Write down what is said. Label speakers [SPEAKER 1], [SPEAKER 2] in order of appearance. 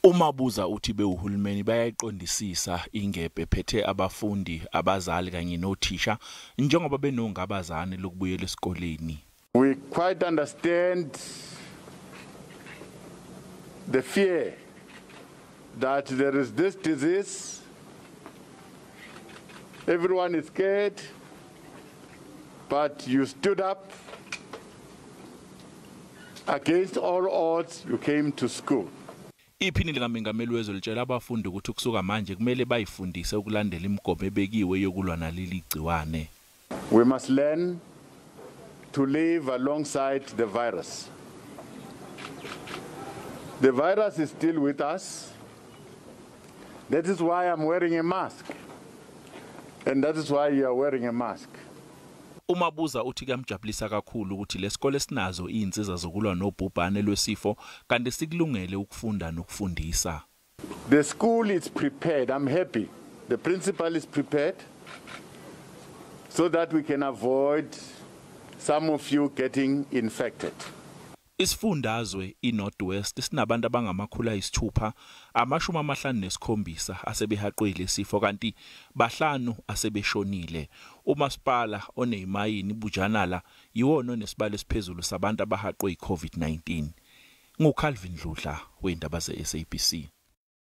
[SPEAKER 1] UMabuza uthi uHulumeni bayayiqondisisa ingebhe ephethe abafundi, abazali kanye nothisha njengoba benongabazane lokubuyela esikoleni.
[SPEAKER 2] We quite understand the fear that there is this disease. Everyone is scared, but you stood up against all odds. You came to school.
[SPEAKER 1] Iphini likaMengameli wezwe litshela abafundi ukuthi kusuka manje kumele bayifundise ukulandela imigomo ebekiwe yokulwa naleli gciwane.
[SPEAKER 2] We must learn to live alongside the virus. The virus is still with us. That is why I'm wearing a mask. And that is why you are wearing a mask.
[SPEAKER 1] UMabuza uthi kuyamjabulisa kakhulu ukuthi lesikole sinazo izinsiza zokulwa nobhubhane lwesifo kanti sikulungele ukufunda nokufundisa.
[SPEAKER 2] The school is prepared. I'm happy. The principal is prepared so that we can avoid some of you getting infected.
[SPEAKER 1] Isifundazwe iNorth sinabantu abangama-657 asebehaqile isifo kanti 5 asebeshonile. Umasipala oneyimayini bujanala yiwona onesibalo esiphezulu sabantu abahaqwe iCovid-19. NguCalvin Dludla, wezindaba zeSABC.